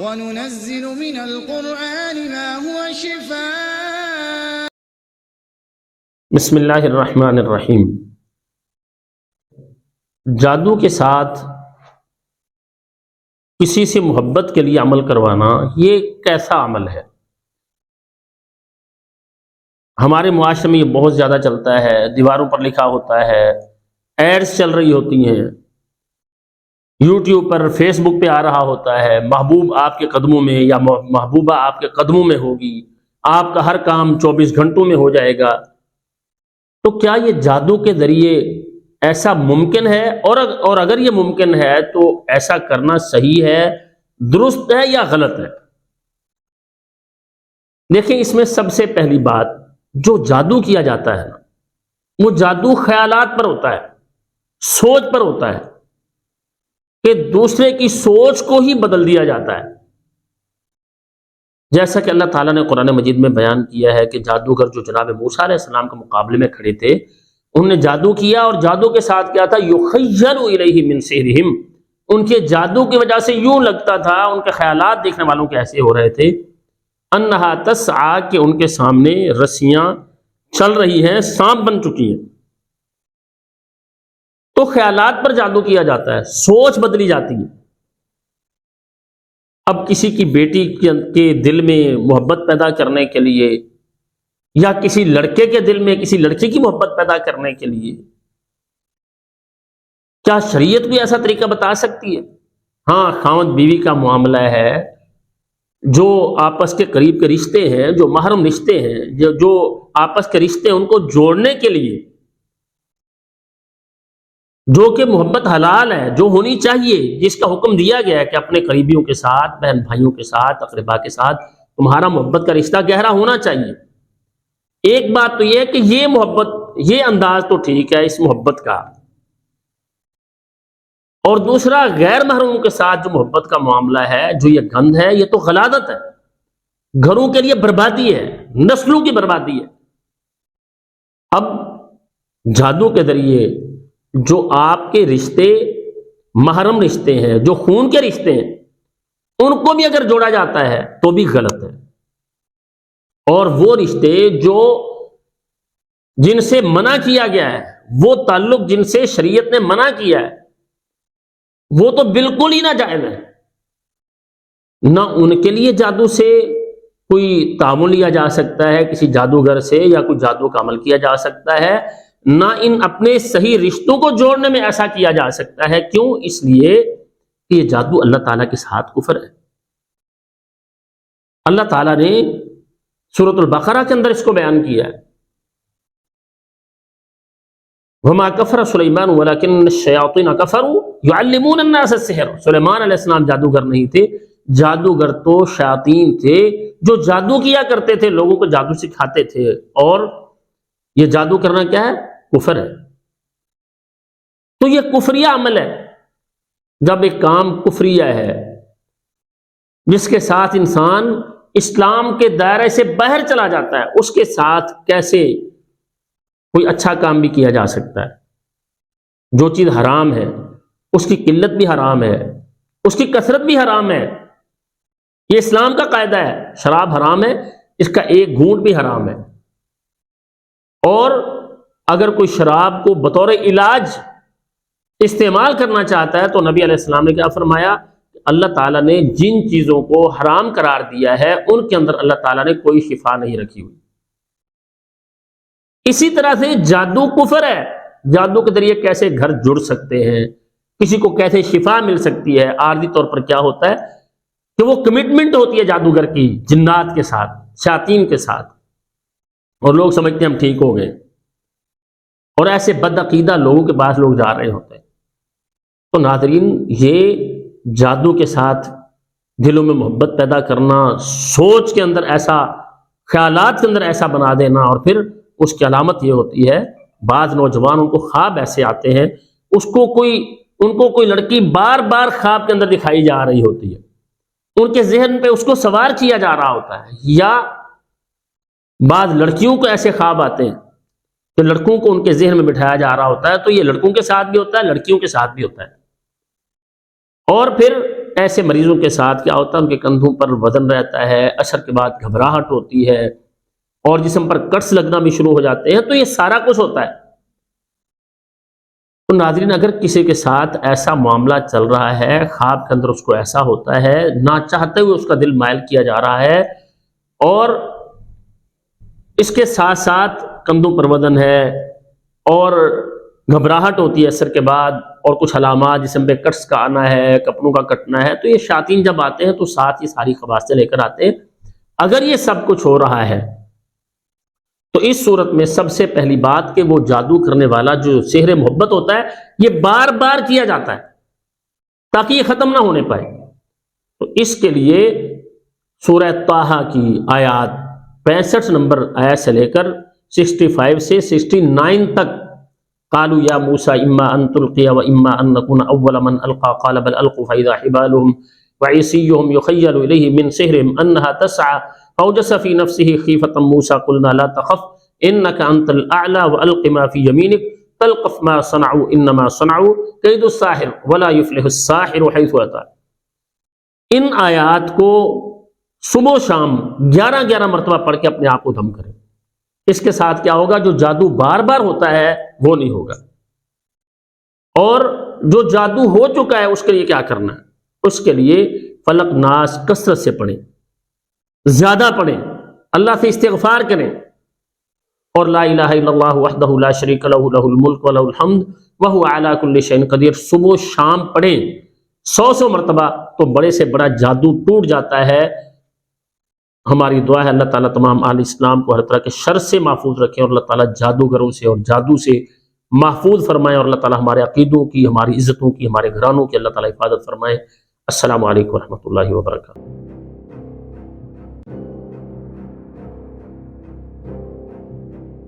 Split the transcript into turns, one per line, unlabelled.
وَنُنَزِّلُ مِنَ الْقُرْآنِ مَا هُوَ شِفَاءٌ.
بسم اللہ الرحمن الرحیم۔ جادو کے ساتھ کسی سے محبت کے لیے عمل کروانا یہ کیسا عمل ہے؟ ہمارے معاشرے میں یہ بہت زیادہ چلتا ہے، دیواروں پر لکھا ہوتا ہے، ایڈز چل رہی ہوتی ہیں، یوٹیوب پر، فیس بک پہ آ رہا ہوتا ہے، محبوب آپ کے قدموں میں یا محبوبہ آپ کے قدموں میں ہوگی، آپ کا ہر کام 24 گھنٹوں میں ہو جائے گا۔ تو کیا یہ جادو کے ذریعے ایسا ممکن ہے؟ اور اگر یہ ممکن ہے تو ایسا کرنا صحیح ہے، درست ہے یا غلط ہے؟ دیکھیں، اس میں سب سے پہلی بات، جو جادو کیا جاتا ہے وہ جادو خیالات پر ہوتا ہے، سوچ پر ہوتا ہے، کہ دوسرے کی سوچ کو ہی بدل دیا جاتا ہے۔ جیسا کہ اللہ تعالیٰ نے قرآن مجید میں بیان کیا ہے کہ جادوگر جو جناب موسیٰ علیہ السلام کے مقابلے میں کھڑے تھے، انہوں نے جادو کیا، اور جادو کے ساتھ کیا تھا؟ یخیل الیہ من سحرہم، ان کے جادو کی وجہ سے یوں لگتا تھا، ان کے خیالات دیکھنے والوں کے ایسے ہو رہے تھے، انہا تسعی، کہ ان کے سامنے رسیاں چل رہی ہیں، سانپ بن چکی ہیں۔ تو خیالات پر جادو کیا جاتا ہے، سوچ بدلی جاتی ہے۔ اب کسی کی بیٹی کے دل میں محبت پیدا کرنے کے لیے، یا کسی لڑکے کے دل میں کسی لڑکی کی محبت پیدا کرنے کے لیے، کیا شریعت بھی ایسا طریقہ بتا سکتی ہے؟ ہاں، خاوند بیوی کا معاملہ ہے، جو آپس کے قریب کے رشتے ہیں، جو محرم رشتے ہیں، جو آپس کے رشتے ہیں، ان کو جوڑنے کے لیے، جو کہ محبت حلال ہے، جو ہونی چاہیے، جس کا حکم دیا گیا ہے کہ اپنے قریبیوں کے ساتھ، بہن بھائیوں کے ساتھ، اقربا کے ساتھ تمہارا محبت کا رشتہ گہرا ہونا چاہیے۔ ایک بات تو یہ ہے کہ یہ محبت، یہ انداز تو ٹھیک ہے اس محبت کا، اور دوسرا غیر محرموں کے ساتھ جو محبت کا معاملہ ہے، جو یہ گند ہے، یہ تو غلاظت ہے، گھروں کے لیے بربادی ہے، نسلوں کی بربادی ہے۔ اب جادو کے ذریعے جو آپ کے رشتے محرم رشتے ہیں، جو خون کے رشتے ہیں، ان کو بھی اگر جوڑا جاتا ہے تو بھی غلط ہے۔ اور وہ رشتے جن سے منع کیا گیا ہے، وہ تعلق جن سے شریعت نے منع کیا ہے، وہ تو بالکل ہی ناجائز ہے۔ نہ ان کے لیے جادو سے کوئی تعاون لیا جا سکتا ہے، کسی جادوگر سے، یا کوئی جادو کا عمل کیا جا سکتا ہے، نہ ان اپنے صحیح رشتوں کو جوڑنے میں ایسا کیا جا سکتا ہے۔ کیوں؟ اس لیے کہ یہ جادو اللہ تعالیٰ کے ساتھ کفر ہے۔ اللہ تعالیٰ نے سورۃ البقرہ کے اندر اس کو بیان کیا ہے، وما کفر سلیمان ولکن الشیاطین کفروا یعلمون الناس السحر۔ سلیمان علیہ السلام جادوگر نہیں تھے، جادوگر تو شیاطین تھے جو جادو کیا کرتے تھے، لوگوں کو جادو سکھاتے تھے، اور یہ جادو کرنا کیا ہے؟ کفر ہے۔ تو یہ کفریہ عمل ہے۔ جب ایک کام کفریہ ہے، جس کے ساتھ انسان اسلام کے دائرے سے باہر چلا جاتا ہے، اس کے ساتھ کیسے کوئی اچھا کام بھی کیا جا سکتا ہے؟ جو چیز حرام ہے اس کی قلت بھی حرام ہے، اس کی کثرت بھی حرام ہے۔ یہ اسلام کا قاعدہ ہے، شراب حرام ہے، اس کا ایک گھونٹ بھی حرام ہے۔ اور اگر کوئی شراب کو بطور علاج استعمال کرنا چاہتا ہے تو نبی علیہ السلام نے کیا فرمایا؟ اللہ تعالیٰ نے جن چیزوں کو حرام قرار دیا ہے، ان کے اندر اللہ تعالیٰ نے کوئی شفا نہیں رکھی ہوئی۔ اسی طرح سے جادو کفر ہے۔ جادو کے ذریعے کیسے گھر جڑ سکتے ہیں، کسی کو کیسے شفا مل سکتی ہے؟ عارضی طور پر کیا ہوتا ہے کہ وہ کمٹمنٹ ہوتی ہے جادوگر کی جنات کے ساتھ، شیاطین کے ساتھ، اور لوگ سمجھتے ہیں ہم ٹھیک ہو گئے، اور ایسے بدعقیدہ لوگوں کے پاس لوگ جا رہے ہوتے ہیں۔ تو ناظرین، یہ جادو کے ساتھ دلوں میں محبت پیدا کرنا، سوچ کے اندر ایسا، خیالات کے اندر ایسا بنا دینا، اور پھر اس کی علامت یہ ہوتی ہے، بعض نوجوان ان کو خواب ایسے آتے ہیں، ان کو کوئی لڑکی بار بار خواب کے اندر دکھائی جا رہی ہوتی ہے، ان کے ذہن پہ اس کو سوار کیا جا رہا ہوتا ہے۔ یا بعض لڑکیوں کو ایسے خواب آتے ہیں کہ لڑکوں کو ان کے ذہن میں بٹھایا جا رہا ہوتا ہے۔ تو یہ لڑکوں کے ساتھ بھی ہوتا ہے، لڑکیوں کے ساتھ بھی ہوتا ہے۔ اور پھر ایسے مریضوں کے ساتھ کیا ہوتا ہے، ان کے کندھوں پر وزن رہتا ہے، عشر کے بعد گھبراہٹ ہوتی ہے اور جسم پر کٹس لگنا بھی شروع ہو جاتے ہیں، تو یہ سارا کچھ ہوتا ہے۔ تو ناظرین، اگر کسی کے ساتھ ایسا معاملہ چل رہا ہے، خواب کے اندر اس کو ایسا ہوتا ہے، نہ چاہتے ہوئے اس کا دل مائل کیا جا رہا ہے اور اس کے ساتھ ساتھ کندھوں پر وزن ہے اور گھبراہٹ ہوتی ہے عصر کے بعد اور کچھ علامات جسم پہ کٹس کا آنا ہے، کپڑوں کا کٹنا ہے، تو یہ شیاطین جب آتے ہیں تو ساتھ ہی ساری خباثیں لے کر آتے ہیں۔ اگر یہ سب کچھ ہو رہا ہے تو اس صورت میں سب سے پہلی بات کہ وہ جادو کرنے والا جو سحر محبت ہوتا ہے یہ بار بار کیا جاتا ہے تاکہ یہ ختم نہ ہونے پائے۔ تو اس کے لیے سورہ طٰہٰ کی آیات 65 نمبر آیت سے لے کر 65 سے 69 تک، قالوا یا موسیٰ اما ان تلقی و اما ان نکون اول من القا قال بل القوا فاذا حبالهم وعصیهم يخیل الیہ من سحرهم انها تسعى فاوجس فی نفسه خیفة موسیٰ قلنا لا تخف انك انت الاعلى والق ما في يمينك تلقف ما صنعوا انما صنعوا کید الساحر ولا يفلح الساحر حيث اتى۔ ان آیات کو صبح و شام 11 مرتبہ پڑھ کے اپنے آپ کو دم کریں۔ اس کے ساتھ کیا ہوگا، جو جادو بار بار ہوتا ہے وہ نہیں ہوگا، اور جو جادو ہو چکا ہے اس کے لیے کیا کرنا ہے، اس کے لیے فلق ناس کثرت سے پڑھیں، زیادہ پڑھیں، اللہ سے استغفار کریں، اور لا الہ الا اللہ وحدہ لا شریک لہ لہ الملک ولہ الحمد وہو علی کل شیء قدیر صبح و شام پڑھیں 100 مرتبہ، تو بڑے سے بڑا جادو ٹوٹ جاتا ہے۔ ہماری دعا ہے اللہ تعالیٰ تمام اہل اسلام کو ہر طرح کے شر سے محفوظ رکھیں، اور اللہ تعالیٰ جادوگروں سے اور جادو سے محفوظ فرمائیں، اور اللہ تعالیٰ ہمارے عقیدوں کی، ہماری عزتوں کی، ہمارے گھرانوں کی اللہ تعالیٰ حفاظت فرمائیں۔ السلام علیکم ورحمۃ اللہ وبرکاتہ۔